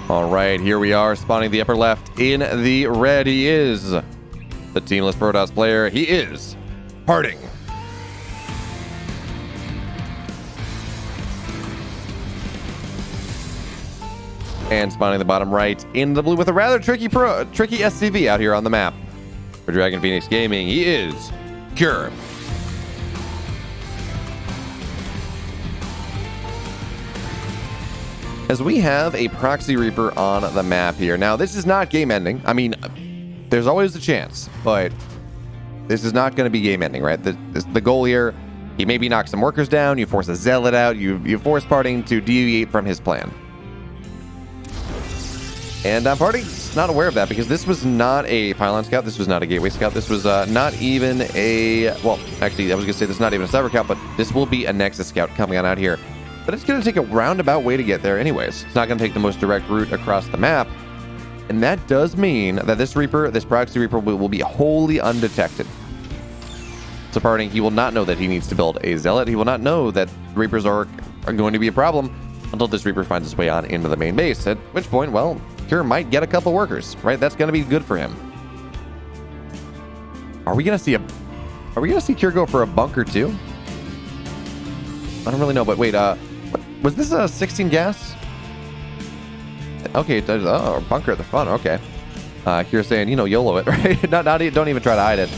All right, here we are, spawning the upper left. In the red, he is the teamless Protoss player. He is Harding. And spawning the bottom right in the blue with a rather tricky SCV out here on the map. For Dragon Phoenix Gaming, he is Cure. As we have a Proxy Reaper on the map here. Now, this is not game ending. I mean, there's always a chance, but this is not going to be game ending, right? The goal here, you maybe knock some workers down, you force a Zealot out, you force Parting to deviate from his plan. And Parting's not aware of that because this was not a Pylon Scout, this was not a Gateway Scout, this was not even a, well, actually, I was going to say this is not even a Cyber Scout, but this will be a Nexus Scout coming on out here. But it's going to take a roundabout way to get there anyways. It's not going to take the most direct route across the map. And that does mean that this Reaper, this Proxy Reaper, will be wholly undetected. So Parting, he will not know that he needs to build a Zealot. He will not know that Reapers are going to be a problem until this Reaper finds his way on into the main base. At which point, well, Cure might get a couple workers, right? That's going to be good for him. Are we going to see Cure go for a bunker too? I don't really know, but wait, was this a 16 gas? Okay, oh, bunker at the front, okay. Cure's saying, you know, YOLO it, right? Don't even try to hide it.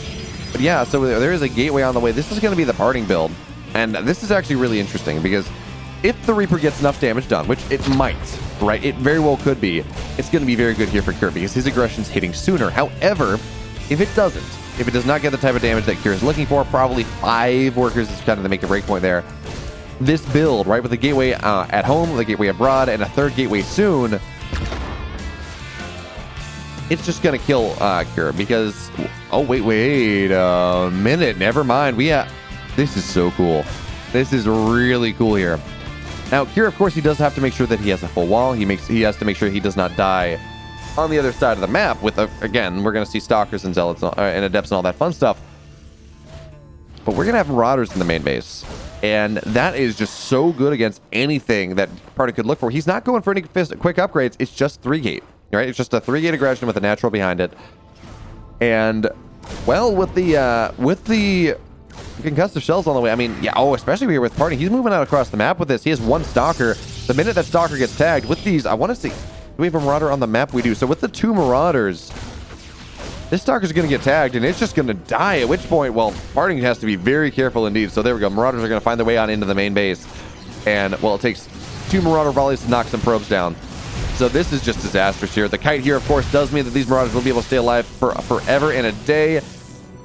But yeah, so there is a gateway on the way. This is going to be the Parting build. And this is actually really interesting because if the Reaper gets enough damage done, which it might, right? It very well could be. It's going to be very good here for Cure because his aggression's hitting sooner. However, if it doesn't, if it does not get the type of damage that Cure is looking for, probably 5 workers is kind of the make a break point there. This build, right, with the gateway at home, the gateway abroad, and a third gateway soon, it's just going to kill Cure because, oh, wait a minute. Never mind. This is so cool. This is really cool here. Now, Cure, of course, he does have to make sure that he has a full wall. He has to make sure he does not die on the other side of the map with, again, we're going to see Stalkers and Zealots and Adepts and all that fun stuff. But we're going to have Marauders in the main base. And that is just so good against anything that Parting could look for. He's not going for any quick upgrades. It's just 3-gate, right? It's just a 3-gate aggression with a natural behind it. And, well, with the concussive shells on the way, I mean, yeah, especially here with Parting, he's moving out across the map with this. He has 1 Stalker. The minute that Stalker gets tagged with these, I want to see, do we have a Marauder on the map? We do. So with the 2 Marauders, this Stalker's going to get tagged, and it's just going to die, at which point, well, Parting has to be very careful indeed. So there we go. Marauders are going to find their way on into the main base. And, well, it takes 2 Marauder volleys to knock some probes down. So this is just disastrous here. The kite here, of course, does mean that these Marauders will be able to stay alive for forever and a day.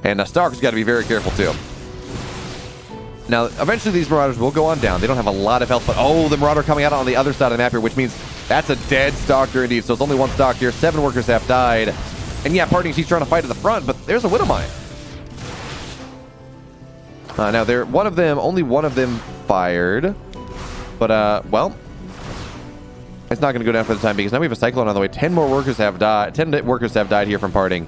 And Stalker's got to be very careful, too. Now, eventually these Marauders will go on down. They don't have a lot of health, but, oh, the Marauder coming out on the other side of the map here, which means that's a dead Stalker indeed. So it's only 1 Stalker here. 7 workers have died. And yeah, Parting, he's trying to fight at the front, but there's a Widowmine. Now, only one of them fired. But, well, it's not going to go down for the time because now we have a Cyclone on the way. 10 more workers have died. 10 workers have died here from Parting.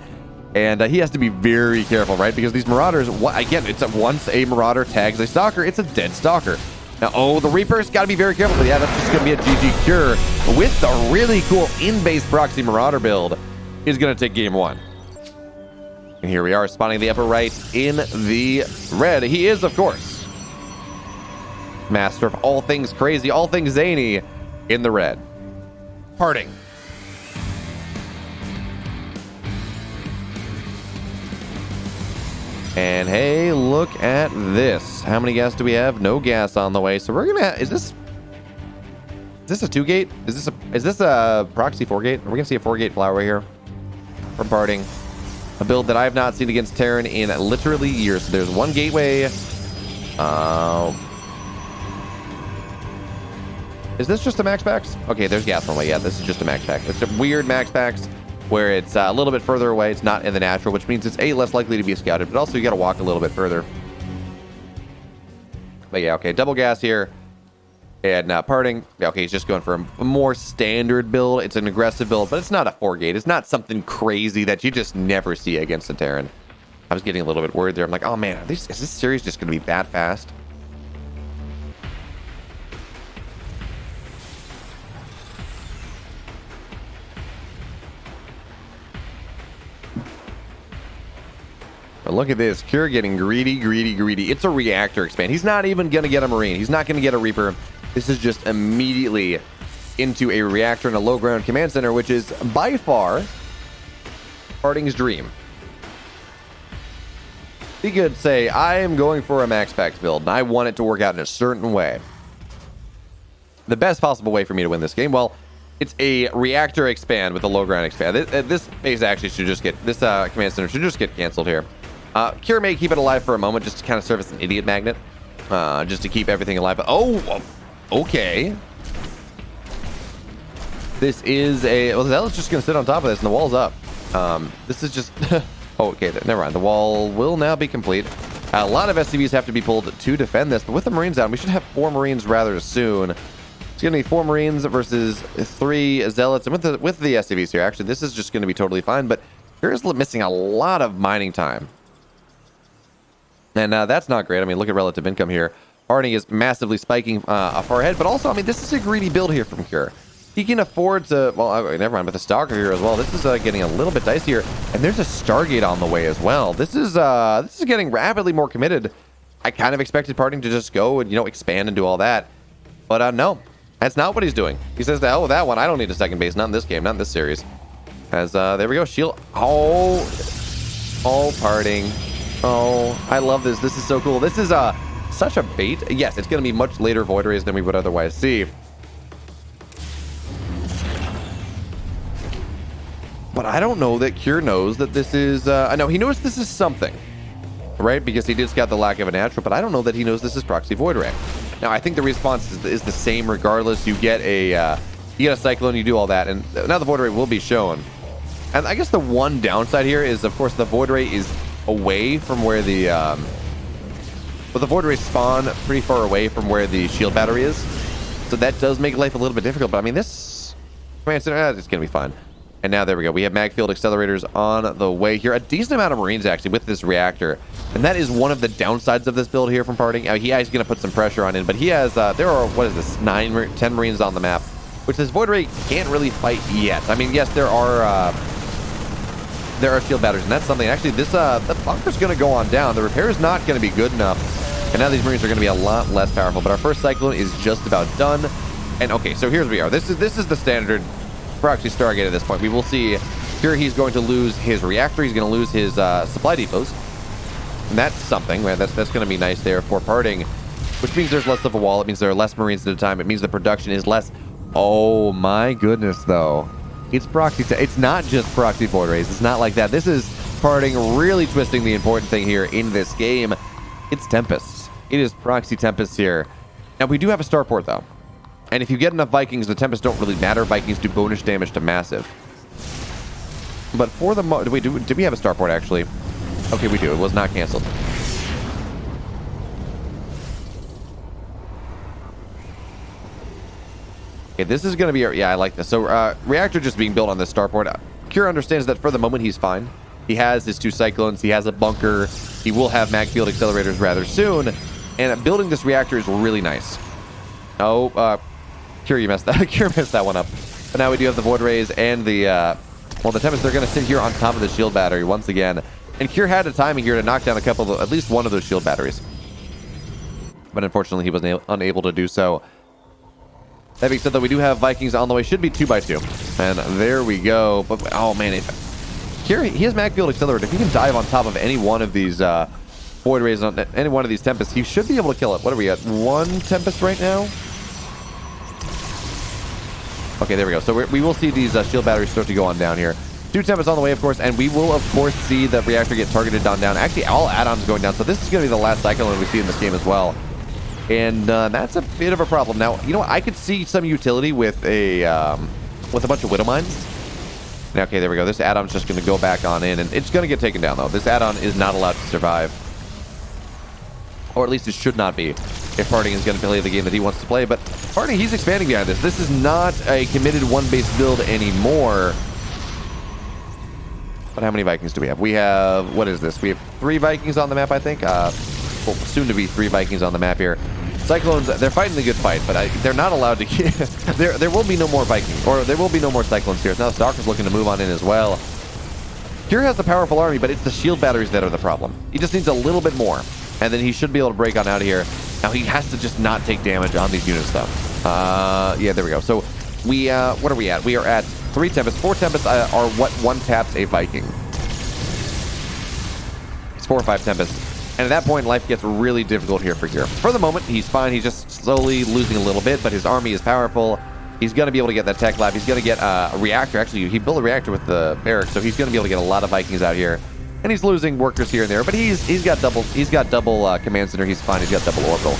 And he has to be very careful, right? Because these Marauders, again, once a Marauder tags a Stalker, it's a dead Stalker. Now, oh, the Reaper's got to be very careful. But yeah, that's just going to be a GG Cure with the really cool in-base Proxy Marauder build. Is going to take game 1. And here we are, spawning the upper right in the red. He is, of course, master of all things crazy, all things zany in the red. Parting. And hey, look at this. How many gas do we have? No gas on the way. So we're going to, is this a 2-gate? Is this a Proxy 4-gate? Are we going to see a 4-gate flower here? From Parting, a build that I have not seen against Terran in literally years. So there's 1 gateway. Is this just a max packs? Okay, there's gas on the way. Yeah, this is just a max pack. It's a weird max packs where it's a little bit further away. It's not in the natural, which means it's less likely to be scouted, but also you got to walk a little bit further. But yeah, okay, double gas here. And Parting, okay, he's just going for a more standard build. It's an aggressive build, but it's not a 4-gate. It's not something crazy that you just never see against a Terran. I was getting a little bit worried there. I'm like, oh man, is this series just going to be that fast? But look at this. Cure getting greedy, greedy, greedy. It's a reactor expand. He's not even going to get a Marine. He's not going to get a Reaper. This is just immediately into a reactor and a low ground command center, which is by far Parting's dream. He could say, I am going for a max packs build, and I want it to work out in a certain way. The best possible way for me to win this game, well, it's a reactor expand with a low ground expand. This base actually should just get, this command center should just get canceled here. Cure may keep it alive for a moment just to kind of serve as an idiot magnet. Just to keep everything alive. Oh, okay. This is a, well, Zealot's just going to sit on top of this and the wall's up. This is just, oh, okay, never mind. The wall will now be complete. A lot of SCVs have to be pulled to defend this, but with the Marines down, we should have 4 Marines rather soon. It's going to be 4 Marines versus 3 Zealots, and with the SCVs here, actually, this is just going to be totally fine, but here's missing a lot of mining time. And that's not great. I mean, look at relative income here. Parting is massively spiking far ahead, but also, I mean, this is a greedy build here from Cure. He can afford to, well, never mind, with the Stalker here as well. This is getting a little bit dicier, and there's a Stargate on the way as well. This is getting rapidly more committed. I kind of expected Parting to just go and, you know, expand and do all that, but no, that's not what he's doing. He says, the hell with that one. I don't need a second base, not in this game, not in this series. As there we go, shield. Oh, Parting. Oh, I love this. This is so cool. This is such a bait. Yes, it's going to be much later Void Rays than we would otherwise see. But I don't know that Cure knows that this is, I know he knows this is something, right? Because he did scout the lack of a natural, but I don't know that he knows this is Proxy Void Ray. Now, I think the response is the same regardless. You get a Cyclone, you do all that, and now the Void Ray will be shown. And I guess the one downside here is, of course, the Void Ray is away from where the, but the Void Rays spawn pretty far away from where the shield battery is. So that does make life a little bit difficult, but I mean, this command center, it's going to be fine. And now there we go. We have mag field accelerators on the way here. A decent amount of Marines actually with this reactor. And that is one of the downsides of this build here from Parting. He's going to put some pressure on it, but he has, there are, what is this, 10 Marines on the map, which this Void Ray can't really fight yet. I mean, yes, there are shield batteries, and that's something. Actually, this, the bunker's going to go on down. The repair is not going to be good enough. And now these Marines are going to be a lot less powerful, but our first Cyclone is just about done. And okay, so here's where we are. This is the standard Proxy Stargate at this point. We will see here he's going to lose his reactor. He's going to lose his supply depots. And that's something. That's going to be nice there for Parting, which means there's less of a wall. It means there are less Marines at a time. It means the production is less. Oh my goodness, though. It's Proxy. It's not just Proxy Void Rays. It's not like that. This is Parting really twisting the important thing here in this game. It's Tempest. It is Proxy Tempest here. Now, we do have a starport, though. And if you get enough Vikings, the Tempests don't really matter. Vikings do bonus damage to massive. But for the did we have a starport actually? Okay, we do. It was not canceled. Okay, this is going to be yeah, I like this. So reactor just being built on this starport. Cure understands that for the moment he's fine. He has his 2 Cyclones. He has a bunker. He will have mag field accelerators rather soon. And building this reactor is really nice. Oh, Cure, you messed that. Cure messed that one up. But now we do have the Void Rays and the, well, the Tempest. They're going to sit here on top of the shield battery once again. And Cure had a timing here to knock down at least one of those shield batteries. But unfortunately, he was unable to do so. That being said, though, we do have Vikings on the way. Should be 2x2. And there we go. But, oh, man. Cure, he has mag field accelerator. If he can dive on top of any one of these Void Rays, on any one of these Tempests, he should be able to kill it. What are we at? 1 Tempest right now? Okay, there we go. So we will see these shield batteries start to go on down here. 2 Tempests on the way, of course, and we will, of course, see the reactor get targeted on down. Actually, all add-ons going down. So this is going to be the last Cyclone we see in this game as well. And that's a bit of a problem. Now, you know what? I could see some utility with a bunch of Widow Mines. Now, okay, there we go. This add-on's just going to go back on in, and it's going to get taken down, though. This add-on is not allowed to survive. Or at least it should not be, if Parting is going to play the game that he wants to play. But Parting, he's expanding behind this. This is not a committed one-base build anymore. But how many Vikings do we have? We have, what is this? We have 3 Vikings on the map, I think. Well, soon to be 3 Vikings on the map here. Cyclones, they're fighting the good fight, but they're not allowed to get... there will be no more Vikings, or there will be no more Cyclones here. Now Stalker's looking to move on in as well. Kira has a powerful army, but it's the shield batteries that are the problem. He just needs a little bit more, and then he should be able to break on out of here. Now he has to just not take damage on these units, though. Yeah, there we go. So we, what are we at? We are at 3 Tempests. 4 Tempests are what one taps a Viking. It's 4 or 5 Tempests. And at that point, life gets really difficult here for Kira. For the moment, he's fine. He's just slowly losing a little bit, but his army is powerful. He's going to be able to get that tech lab. He's going to get a reactor. Actually, he built a reactor with the barracks, so he's going to be able to get a lot of Vikings out here. And he's losing workers here and there, but he's got double command center. He's fine. He's got double orbital.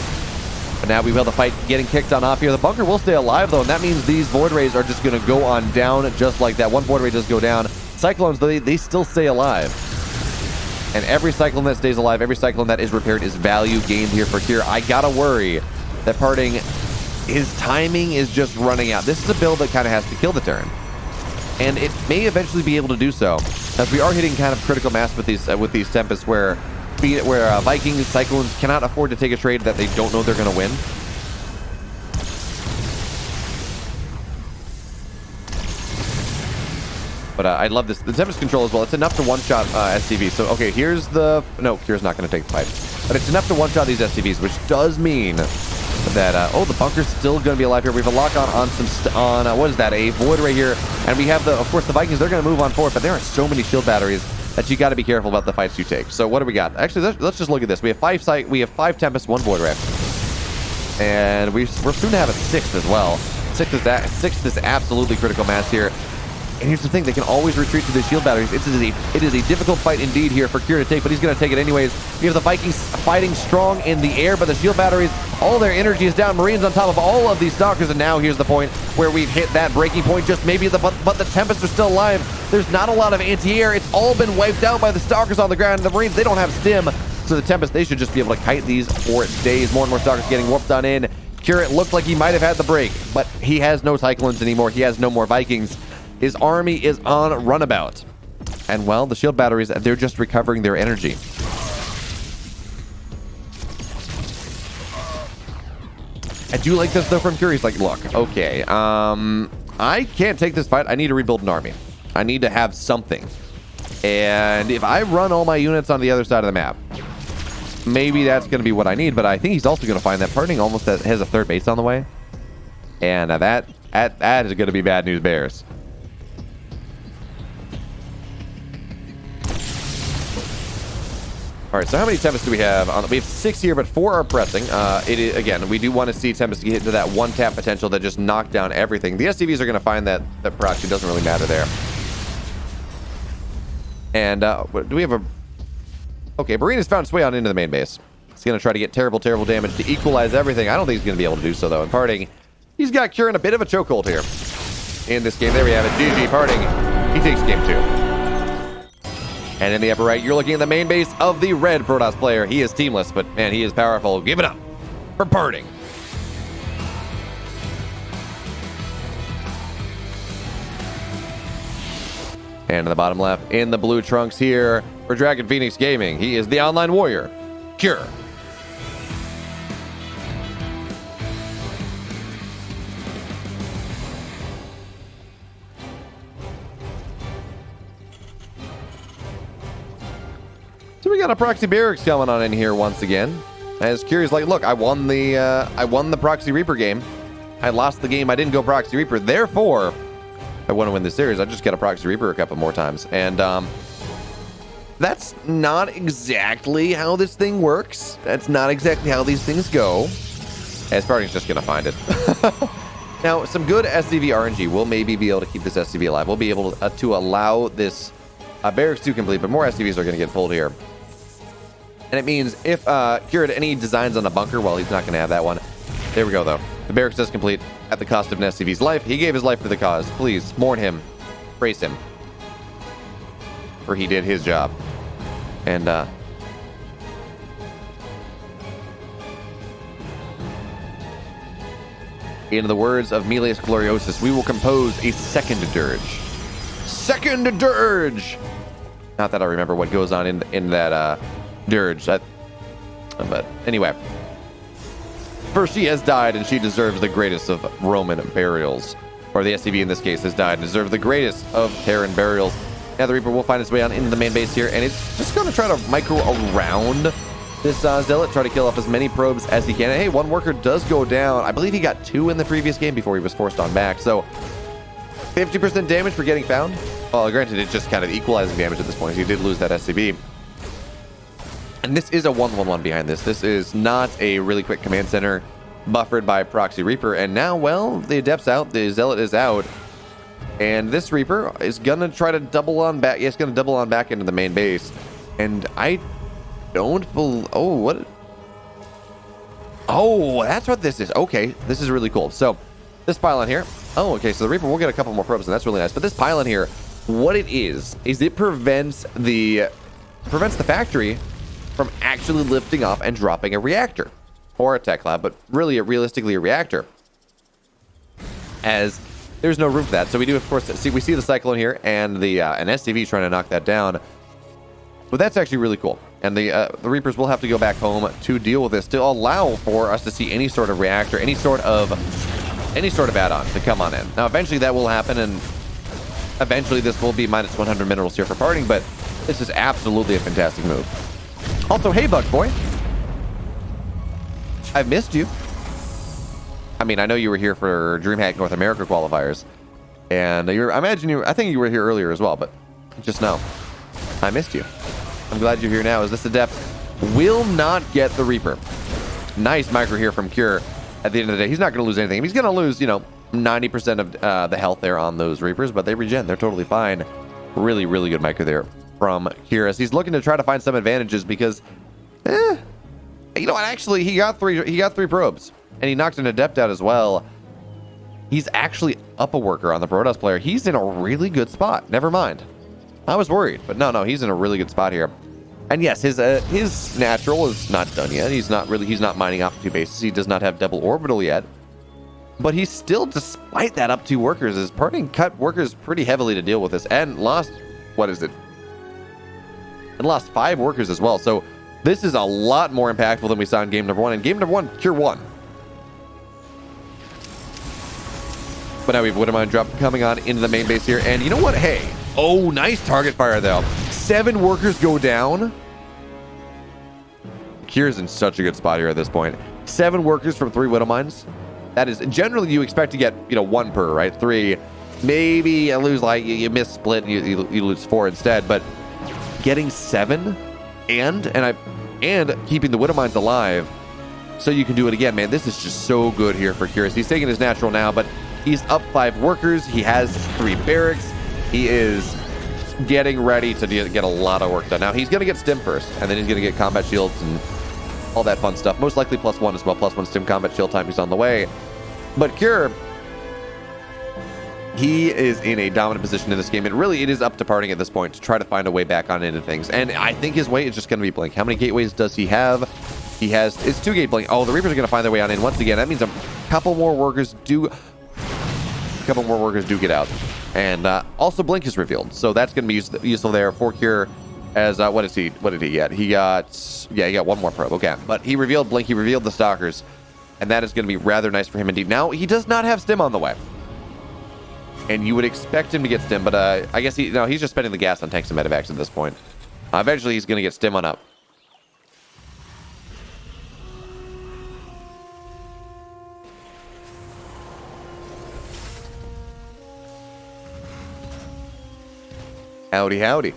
But now we will the fight getting kicked on off here. The bunker will stay alive, though, and that means these void rays are just going to go on down just like that. One void ray does go down. Cyclones, though, they still stay alive. And every cyclone that stays alive, every cyclone that is repaired is value gained here for Kira. I gotta worry that parting, his timing is just running out. This is a build that kind of has to kill the turn. And it may eventually be able to do so, as we are hitting kind of critical mass with these Tempests where Vikings, Cyclones cannot afford to take a trade that they don't know they're going to win. But I love this. The Tempest control as well. It's enough to one-shot SCVs. So, okay, here's the... No, Kira's not going to take the fight. But it's enough to one-shot these SCVs, which does mean that... oh, the bunker's still going to be alive here. We have a lock on some... what is that? A void right here. And we have, of course, the Vikings. They're going to move on forward, but there are so many shield batteries that you got to be careful about the fights you take. So, what do we got? Actually, let's just look at this. We have 5 Tempests, 1 void ray. And we're soon to have a 6th as well. 6th is absolutely critical mass here. And here's the thing, they can always retreat to the shield batteries. It is a difficult fight indeed here for Kira to take, but he's going to take it anyways. We have the Vikings fighting strong in the air, but the shield batteries, all their energy is down. Marines on top of all of these Stalkers, and now here's the point where we've hit that breaking point. Just maybe but the Tempests are still alive. There's not a lot of anti-air. It's all been wiped out by the Stalkers on the ground. The Marines, they don't have stim, so the Tempest, they should just be able to kite these for days. More and more Stalkers getting warped on in. Kira, it looked like he might have had the break, but he has no Cyclones anymore. He has no more Vikings. His army is on runabout. And, well, the shield batteries, they're just recovering their energy. I do like this, though, from Kira. He's like, look, okay, I can't take this fight. I need to rebuild an army. I need to have something. And if I run all my units on the other side of the map, maybe that's going to be what I need. But I think he's also going to find that parting almost has a 3rd base on the way. And that is going to be bad news bears. All right, so how many Tempests do we have? We have 6 here, but 4 are pressing. Again, we do want to see Tempest get into that one-tap potential that just knocked down everything. The SCVs are going to find that Proxy doesn't really matter there. And do we have a... Okay, Marine has found its way on into the main base. He's going to try to get terrible, terrible damage to equalize everything. I don't think he's going to be able to do so, though. And parting, he's got Kira in a bit of a chokehold here in this game. There we have it. GG parting. He takes game 2. And in the upper right, you're looking at the main base of the red Protoss player. He is teamless, but man, he is powerful. Give it up for parting. And in the bottom left, in the blue trunks here for Dragon Phoenix Gaming, he is the online warrior, Kira. So we got a Proxy Barracks coming on in here once again. As Kira's like, look, I won the Proxy Reaper game. I lost the game. I didn't go Proxy Reaper. Therefore, I want to win this series. I just got a Proxy Reaper a couple more times. And that's not exactly how this thing works. That's not exactly how these things go. As Parting's just going to find it. Now, some good SCV RNG will maybe be able to keep this SCV alive. We'll be able to allow this barracks to complete, but more SCVs are going to get pulled here. And it means if Kira had any designs on a bunker, well, he's not going to have that one. There we go, though. The barracks does complete at the cost of an SCV's life. He gave his life for the cause. Please, mourn him. Praise him. For he did his job. And, in the words of Melius Gloriosus, we will compose a second dirge. Second dirge! Not that I remember what goes on in that, dirge. But anyway. First, she has died, and she deserves the greatest of Roman burials. Or the SCV in this case has died and deserves the greatest of Terran burials. Now the Reaper will find its way on into the main base here, and it's just going to try to micro around this Zealot, try to kill off as many probes as he can. And hey, one worker does go down. I believe he got 2 in the previous game before he was forced on back. So 50% damage for getting found. Well, granted, it's just kind of equalizing damage at this point. He did lose that SCV. And this is a 1-1-1 behind this. This is not a really quick command center buffered by Proxy Reaper. And now, well, the Adept's out. The Zealot is out. And this Reaper is going to try to double on back. Yeah, it's going to double on back into the main base. And I don't believe... Oh, what? Oh, that's what this is. Okay, this is really cool. So, this pylon here. Oh, okay, so the Reaper will get a couple more probes, and that's really nice. But this pylon here, what it is it prevents the factory from actually lifting off and dropping a reactor. Or a tech lab, but really, realistically, a reactor. As there's no room for that. So we do, of course, we see the Cyclone here, and the an SCV trying to knock that down. But that's actually really cool. And the Reapers will have to go back home to deal with this, to allow for us to see any sort of reactor, any sort of add-on to come on in. Now, eventually that will happen, and eventually this will be minus 100 minerals here for parting, but this is absolutely a fantastic move. Also, hey, Bug Boy. I've missed you. I mean, I know you were here for DreamHack North America qualifiers, and I think you were here earlier as well, but just know, I missed you. I'm glad you're here now, as this Adept will not get the Reaper. Nice micro here from Cure. At the end of the day, he's not going to lose anything. He's going to lose, 90% of the health there on those Reapers, but they regen. They're totally fine. Really, really good micro there from Cure, as he's looking to try to find some advantages because, you know what? Actually, he got three probes, and he knocked an Adept out as well. He's actually up a worker on the Protoss player. He's in a really good spot. Never mind. I was worried, but no, he's in a really good spot here. And yes, his natural is not done yet. He's not mining off 2 bases. He does not have double orbital yet. But he's still, despite that, up 2 workers. Is parting cut workers pretty heavily to deal with this, and lost, what is it? And lost 5 workers as well. So this is a lot more impactful than we saw in game number 1. In game number 1, Cure won. But now we have Widowmine drop coming on into the main base here. And you know what? Hey. Oh, nice target fire, though. 7 workers go down. Cure's in such a good spot here at this point. 7 workers from 3 Widowmines. That is, generally you expect to get, 1 per, right? 3. Maybe you lose, you miss split and you lose 4 instead. But getting 7 and keeping the Widowmines alive so you can do it again, man. This is just so good here for Cure. He's taking his natural now, but he's up 5 workers. He has 3 barracks. He is getting ready to get a lot of work done. Now, he's going to get stim first, and then he's going to get combat shields and all that fun stuff. Most likely +1 as well. +1 stim combat shield time. He's on the way. But Cure, he is in a dominant position in this game. And really, it is up to parting at this point to try to find a way back on into things. And I think his way is just going to be Blink. How many gateways does he have? He has... It's 2 gate Blink. Oh, the Reapers are going to find their way on in once again. That means a couple more workers do get out. And also Blink is revealed, so that's going to be useful there for Cure. As what did he get? He got 1 more probe. Okay, but he revealed Blink. He revealed the Stalkers, and that is going to be rather nice for him indeed. Now he does not have stim on the way, and you would expect him to get stim, but I guess he's just spending the gas on tanks and medevacs at this point. Eventually, he's going to get stim on up. Howdy, howdy.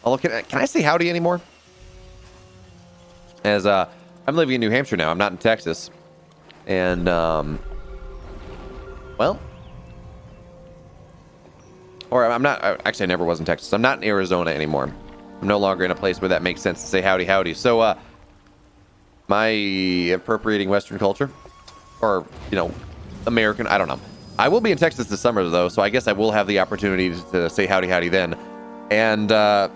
Oh, can I say howdy anymore? As I'm living in New Hampshire now. I'm not in Texas. And, well. Or I'm not, actually I never was in Texas. I'm not in Arizona anymore. I'm no longer in a place where that makes sense to say howdy, howdy. So, my appropriating Western culture, or, American, I don't know. I will be in Texas this summer, though, so I guess I will have the opportunity to say howdy, howdy then. And I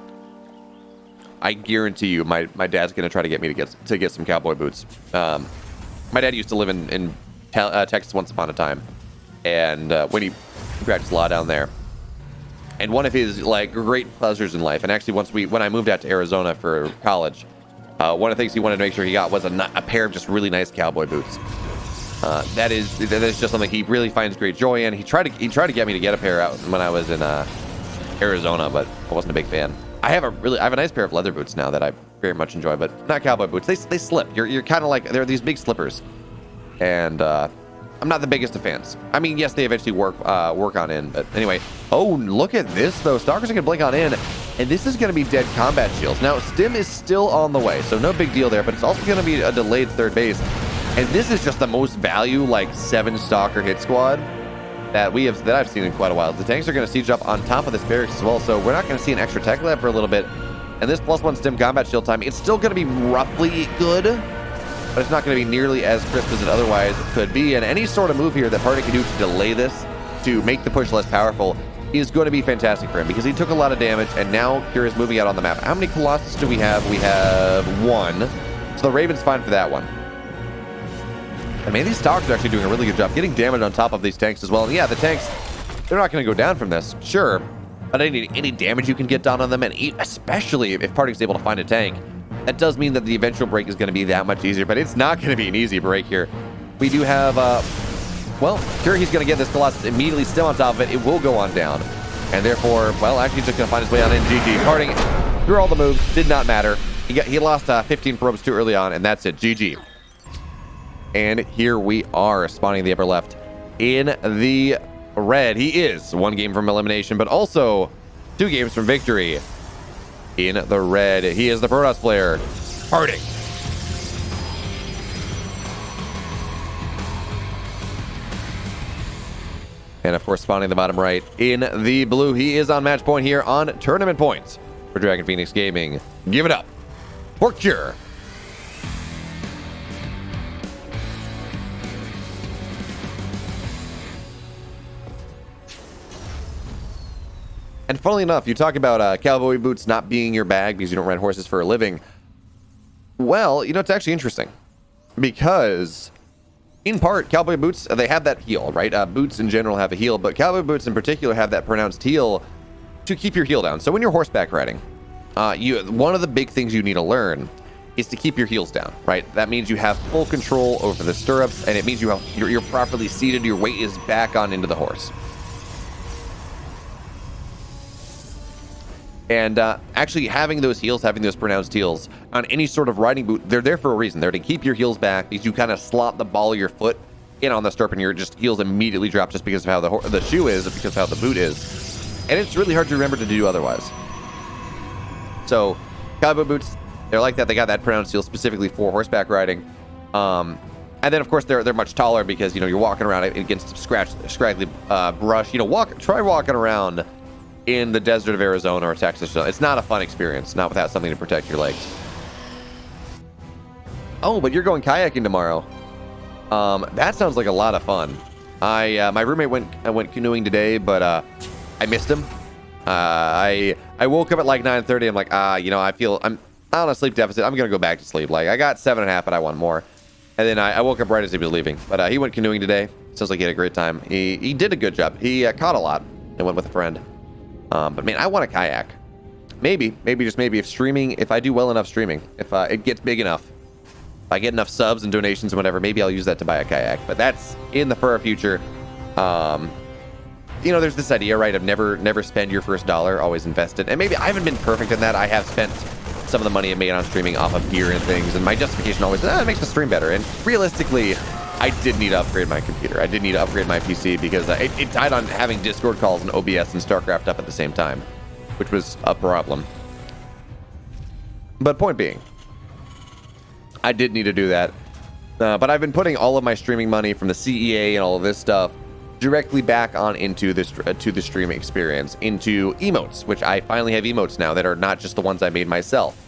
guarantee you, my dad's going to try to get me to get some cowboy boots. My dad used to live in Texas once upon a time, and when he practiced law down there. And one of his great pleasures in life, and actually when I moved out to Arizona for college, one of the things he wanted to make sure he got was a pair of just really nice cowboy boots. That is just something he really finds great joy in. He tried to get me to get a pair out when I was in Arizona, but I wasn't a big fan. I have a nice pair of leather boots now that I very much enjoy, but not cowboy boots. They slip. You're kind of like, they're these big slippers, and I'm not the biggest of fans. I mean, yes, they eventually work on in, but anyway. Oh, look at this though. Stalkers are gonna blink on in, and this is gonna be dead combat shields. Now, stim is still on the way, so no big deal there, but it's also gonna be a delayed third base. And this is just the most value, like 7 stalker hit squad that I've seen in quite a while. The tanks are going to siege up on top of this barracks as well, so we're not going to see an extra tech lab for a little bit. And this +1 stim combat shield time, it's still going to be roughly good, but it's not going to be nearly as crisp as it otherwise could be. And any sort of move here that Party can do to delay this, to make the push less powerful, is going to be fantastic for him because he took a lot of damage, and now Kira is moving out on the map. How many Colossus do we have? We have 1. So the Raven's fine for that one. I mean, these Stalkers are actually doing a really good job getting damage on top of these tanks as well. And yeah, the tanks, they're not going to go down from this, sure. But any damage you can get down on them, and especially if Party's able to find a tank, that does mean that the eventual break is going to be that much easier. But it's not going to be an easy break here. We do have, well, sure, he's going to get this Colossus immediately still on top of it. It will go on down. And therefore, well, actually he's just going to find his way on in. GG. Party through all the moves, did not matter. He lost 15 probes too early on, and that's it. GG. And here we are, spawning the upper left in the red. He is 1 game from elimination, but also 2 games from victory in the red. He is the Protoss player, Harding. And of course, spawning the bottom right in the blue. He is on match point here on tournament points for Dragon Phoenix Gaming. Give it up for Cure. And funnily enough, you talk about cowboy boots not being your bag because you don't ride horses for a living. Well, you know, it's actually interesting because in part, cowboy boots, they have that heel, right? Boots in general have a heel, but cowboy boots in particular have that pronounced heel to keep your heel down. So when you're horseback riding, one of the big things you need to learn is to keep your heels down, right? That means you have full control over the stirrups, and it means you're properly seated, your weight is back on into the horse. And actually having those heels, having those pronounced heels on any sort of riding boot, they're there for a reason. They're to keep your heels back because you kind of slot the ball of your foot in on the stirrup and your just heels immediately drop just because of how the shoe is, because of how the boot is. And it's really hard to remember to do otherwise. So cowboy boots, they're like that. They got that pronounced heel specifically for horseback riding. And then of course they're much taller because, you know, you're walking around against scraggly brush. You know, try walking around in the desert of Arizona or Texas. It's not a fun experience, not without something to protect your legs. Oh, but you're going kayaking tomorrow. That sounds like a lot of fun. My roommate went canoeing today, but I missed him. I woke up at like 9:30. I'm like, you know, I'm on a sleep deficit. I'm gonna go back to sleep. Like I got 7.5, but I want more. And then I woke up right as he was leaving. But he went canoeing today. Sounds like he had a great time. He did a good job. He caught a lot and went with a friend. But man, I want a kayak. Maybe just maybe if I do well enough streaming, if it gets big enough, if I get enough subs and donations and whatever, maybe I'll use that to buy a kayak. But that's in the far future. You know, there's this idea, right, of never spend your first dollar, always invest it. And maybe I haven't been perfect in that. I have spent some of the money I made on streaming off of gear and things, and my justification always it makes the stream better. And realistically, I did need to upgrade my computer. I did need to upgrade my PC because it died on having Discord calls and OBS and StarCraft up at the same time, which was a problem. But point being, I did need to do that. But I've been putting all of my streaming money from the CEA and all of this stuff directly back on into this to the streaming experience, into emotes, which I finally have emotes now that are not just the ones I made myself,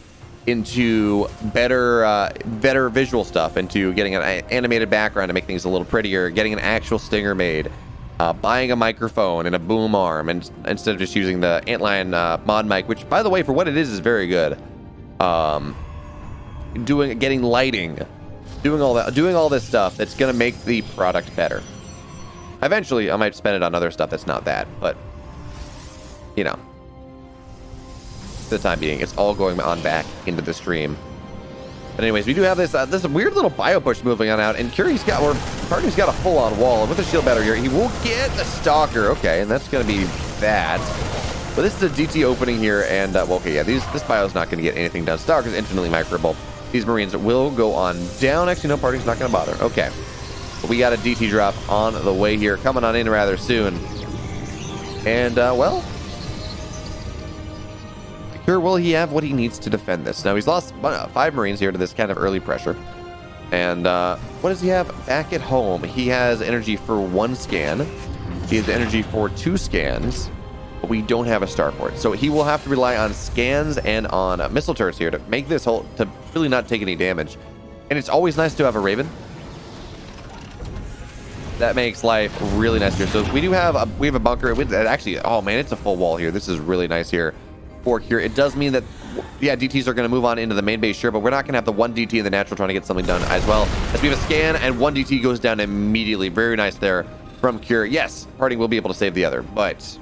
into better visual stuff, into getting an animated background to make things a little prettier, getting an actual stinger made, buying a microphone and a boom arm, and instead of just using the Antlion mod mic, which by the way, for what it is very good. Getting lighting, doing all this stuff that's gonna make the product better. Eventually, I might spend it on other stuff that's not that, but you know, for the time being, it's all going on back into the stream. But anyways, we do have this weird little bio push moving on out, and Curie's got, or Party's got a full-on wall, and with the shield battery here, he will get the Stalker. Okay, and that's going to be that. But this is a DT opening here, and, well, okay, yeah, this bio's not going to get anything done. Stalker's infinitely microable. These Marines will go on down. Actually, no, Party's not going to bother. Okay. But we got a DT drop on the way here, coming on in rather soon. And, well, Cure, will he have what he needs to defend this? Now, he's lost 5 Marines here to this kind of early pressure. And what does he have back at home? He has energy for 1 scan. He has energy for 2 scans. But we don't have a starport. So he will have to rely on scans and on missile turrets here to make this whole, to really not take any damage. And it's always nice to have a Raven. That makes life really nice here. So we do have we have a bunker. Actually, oh man, it's a full wall here. This is really nice here. Here, it does mean that, yeah, DTs are going to move on into the main base, sure, but we're not going to have the 1 DT in the natural trying to get something done as well. As we have a scan, and 1 DT goes down immediately. Very nice there from Cure. Yes, Party will be able to save the other, but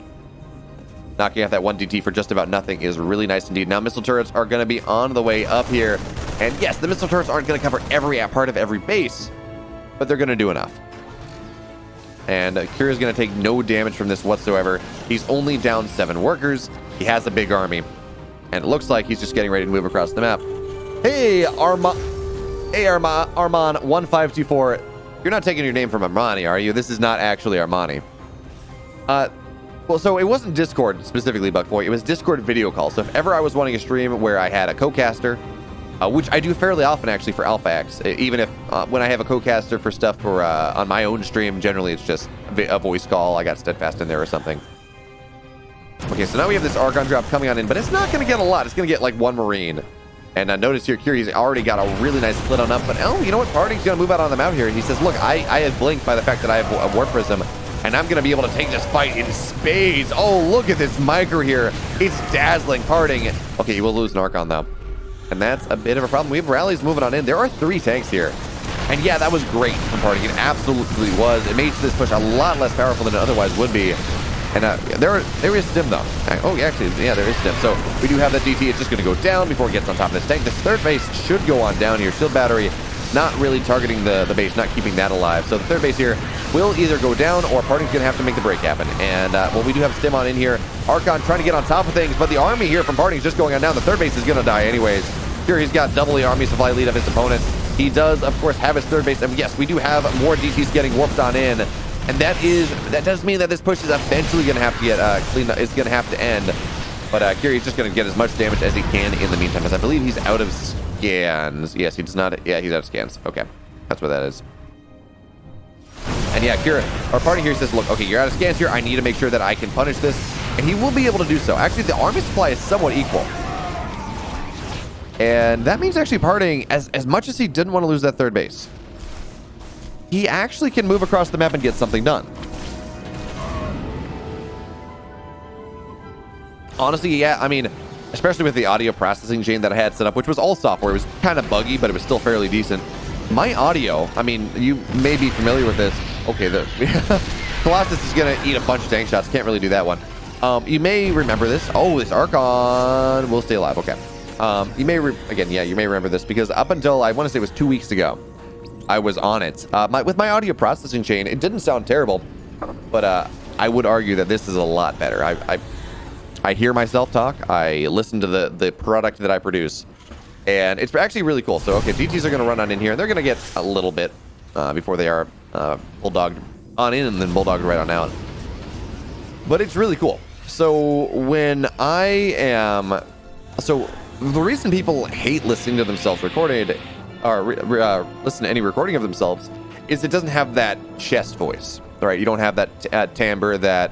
knocking off that 1 DT for just about nothing is really nice indeed. Now, missile turrets are going to be on the way up here, and yes, the missile turrets aren't going to cover every part of every base, but they're going to do enough. And Cure is going to take no damage from this whatsoever. He's only down 7 workers. He has a big army, and it looks like he's just getting ready to move across the map. Hey, Armand 1524. You're not taking your name from Armani, are you? This is not actually Armani. Well, so it wasn't Discord specifically, Buckboy. It was Discord video call. So if ever I was wanting a stream where I had a co-caster, which I do fairly often actually for Alpha X, even if when I have a co-caster for stuff for on my own stream, generally it's just a voice call. I got Steadfast in there or something. Okay, so now we have this Archon drop coming on in, but it's not going to get a lot. It's going to get like 1 Marine. And notice here, Curie's already got a really nice split on up. But oh, you know what? Party's going to move out on them out here. He says, look, I have blinked by the fact that I have a Warp Prism, and I'm going to be able to take this fight in spades. Oh, look at this micro here. It's dazzling, Parting. Okay, he will lose an Archon, though. And that's a bit of a problem. We have rallies moving on in. There are 3 tanks here. And yeah, that was great from Parting. It absolutely was. It made this push a lot less powerful than it otherwise would be. And there is stim though. Oh, yeah, actually, yeah, there is stim. So we do have that DT. It's just going to go down before it gets on top of this tank. This 3rd base should go on down here. Shield battery not really targeting the base, not keeping that alive. So the 3rd base here will either go down or Parting's going to have to make the break happen. And well, we do have stim on in here. Archon trying to get on top of things, but the army here from Parting's just going on down. The 3rd base is going to die anyways. Here he's got double the army supply lead of his opponent. He does, of course, have his 3rd base. And yes, we do have more DTs getting warped on in. And that does mean that this push is eventually going to have to get cleaned up. It's going to have to end. But Curie's just going to get as much damage as he can in the meantime, as I believe he's out of scans. Yes, he does not. Yeah, he's out of scans. Okay, that's what that is. And yeah, Cure, our party here says, look, okay, you're out of scans here. I need to make sure that I can punish this. And he will be able to do so. Actually, the army supply is somewhat equal. And that means actually Parting, as much as he didn't want to lose that 3rd base, he actually can move across the map and get something done. Honestly, yeah, I mean, especially with the audio processing chain that I had set up, which was all software. It was kind of buggy, but it was still fairly decent. My audio, I mean, you may be familiar with this. Okay, the Colossus is going to eat a bunch of tank shots. Can't really do that one. You may remember this. Oh, this Archon will stay alive. Okay. You may, you may remember this because up until, I want to say it was 2 weeks ago, I was on it. With my audio processing chain, it didn't sound terrible, but I would argue that this is a lot better. I hear myself talk. I listen to the product that I produce, and it's actually really cool. So, okay, DTs are going to run on in here, and they're going to get a little bit before they are bulldogged on in and then bulldogged right on out. But it's really cool. So when the reason people hate listening to themselves recorded or listen to any recording of themselves is it doesn't have that chest voice, right? You don't have that timbre, that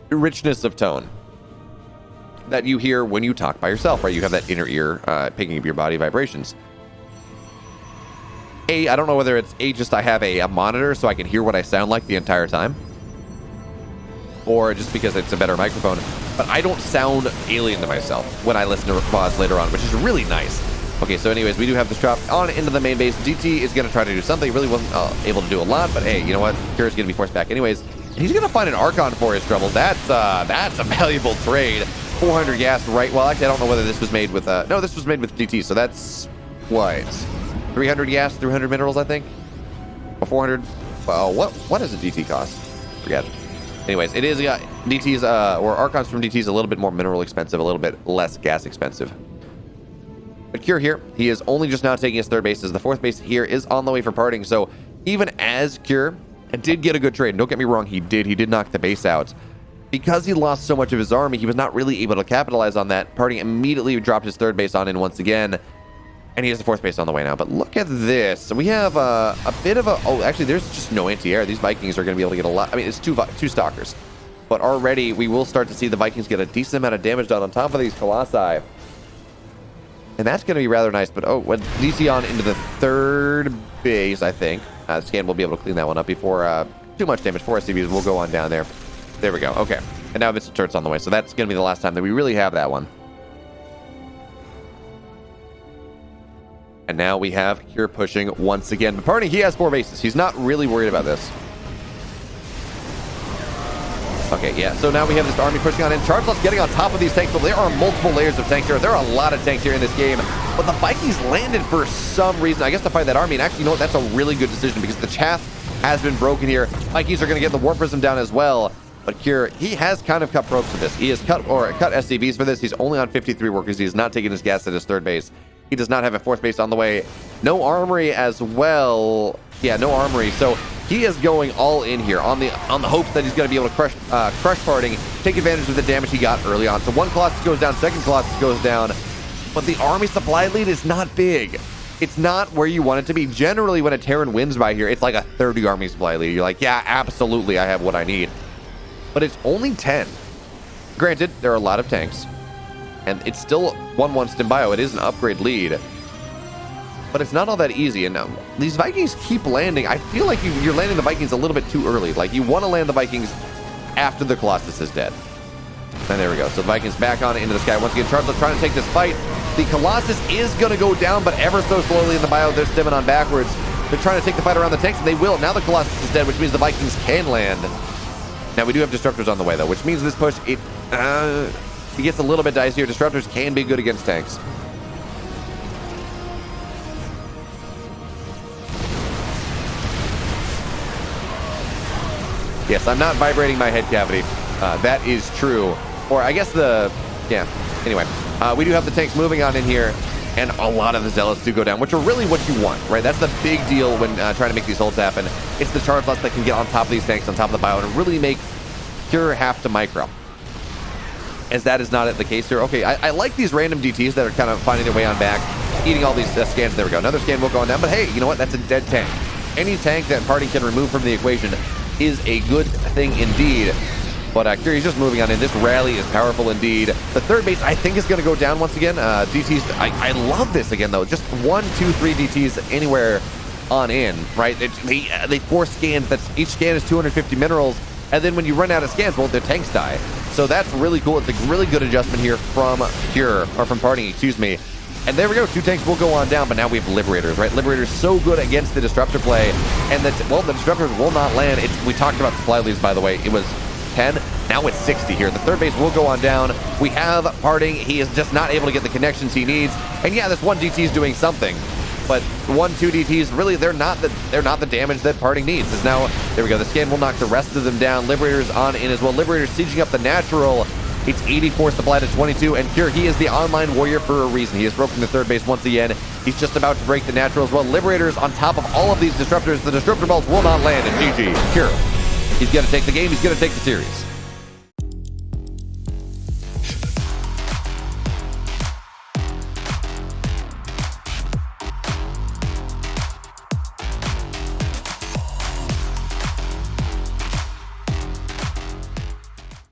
richness of tone that you hear when you talk by yourself, right? You have that inner ear picking up your body vibrations. I don't know whether it's just I have a monitor so I can hear what I sound like the entire time, or just because it's a better microphone, but I don't sound alien to myself when I listen to VODs later on, which is really nice. Okay, so anyways, we do have this drop on into the main base. DT is going to try to do something. Really wasn't able to do a lot, but hey, you know what? Cure's going to be forced back anyways. He's going to find an Archon for his troubles. That's a valuable trade. 400 gas, right? Well, actually, I don't know whether this was made with... no, this was made with DT, so that's what? 300 gas, 300 minerals, I think? Or 400? Well, what does a DT cost? Forget it. Anyways, it is DT's, or Archons from DT is a little bit more mineral expensive, a little bit less gas expensive. But Cure here, he is only just now taking his third base, as the fourth base here is on the way for parting. So even as Cure did get a good trade, don't get me wrong, he did knock the base out. Because he lost so much of his army, he was not really able to capitalize on that. Parting immediately dropped his third base on in once again. And he has the fourth base on the way now. But look at this. We have a bit of a... Oh, actually, there's just no anti-air. These Vikings are going to be able to get a lot... I mean, it's two Stalkers. But already, we will start to see the Vikings get a decent amount of damage done on top of these Colossi. And that's going to be rather nice. But, oh, when DC on into the third base, I think. Scan will be able to clean that one up before too much damage. 4 SCVs will go on down there. There we go. Okay. And now Vincent Turret's on the way. So that's going to be the last time that we really have that one. And now we have Cure pushing once again. But Party, he has 4 bases. He's not really worried about this. Okay, yeah. So now we have this army pushing on in. Chargelot's getting on top of these tanks. But there are multiple layers of tanks here. There are a lot of tanks here in this game. But the Vikings landed for some reason, I guess, to fight that army. And actually, you know what? That's a really good decision because the chaff has been broken here. Vikings are going to get the War Prism down as well. But Cure, he has kind of cut probes for this. He has cut SCVs for this. He's only on 53 workers. He is not taking his gas at his third base. He does not have a fourth base on the way. No armory as well. Yeah, no armory. So he is going all in here on the hopes that he's going to be able to crush Parting, take advantage of the damage he got early on. So one Colossus goes down, second Colossus goes down. But the army supply lead is not big. It's not where you want it to be. Generally, when a Terran wins by here, it's like a 30 army supply lead. You're like, yeah, absolutely, I have what I need. But it's only 10. Granted, there are a lot of tanks. And it's still 1-1 Stimbio. It is an upgrade lead. But it's not all that easy. And these Vikings keep landing. I feel like you're landing the Vikings a little bit too early. Like, you want to land the Vikings after the Colossus is dead. And there we go. So the Vikings back on into the sky. Once again, Charles trying to take this fight. The Colossus is going to go down, but ever so slowly in the bio. They're stimming on backwards. They're trying to take the fight around the tanks, and they will. Now the Colossus is dead, which means the Vikings can land. Now, we do have Disruptors on the way, though, which means this push, it gets a little bit dicier. Disruptors can be good against tanks. Yes, I'm not vibrating my head cavity. That is true. Or I guess yeah. Anyway, we do have the tanks moving on in here, and a lot of the Zealots do go down, which are really what you want, right? That's the big deal when trying to make these holds happen. It's the Chargelots that can get on top of these tanks, on top of the bio, and really make Cure have to micro. As that is not the case here. Okay, I like these random DTs that are kind of finding their way on back, eating all these scans. There we go. Another scan will go on down, but hey, you know what? That's a dead tank. Any tank that Party can remove from the equation is a good thing indeed. But Cure, he's just moving on in. This rally is powerful indeed. The third base, I think, is going to go down once again. DTs, I love this again, though. Just 1, 2, 3 DTs anywhere on in, right? They force scans. Each scan is 250 minerals. And then when you run out of scans, well, their tanks die. So that's really cool. It's a really good adjustment here from Cure, or from Parting, excuse me. And there we go. 2 tanks will go on down, but now we have Liberators, right? Liberators so good against the Disruptor play. And the Disruptors will not land. We talked about supply leads, by the way. It was 10. Now it's 60 here. The third base will go on down. We have Parting. He is just not able to get the connections he needs. And yeah, this one DT is doing something. But 1, 2 DTs, really, they're not the damage that Parting needs. Is now, there we go. The scan will knock the rest of them down. Liberators on in as well. Liberators sieging up the natural. It's 84 supply to 22, and Cure, he is the online warrior for a reason. He has broken the third base once again. He's just about to break the natural as well. Liberators on top of all of these Disruptors. The Disruptor bolts will not land, and GG. Cure, he's going to take the game. He's going to take the series.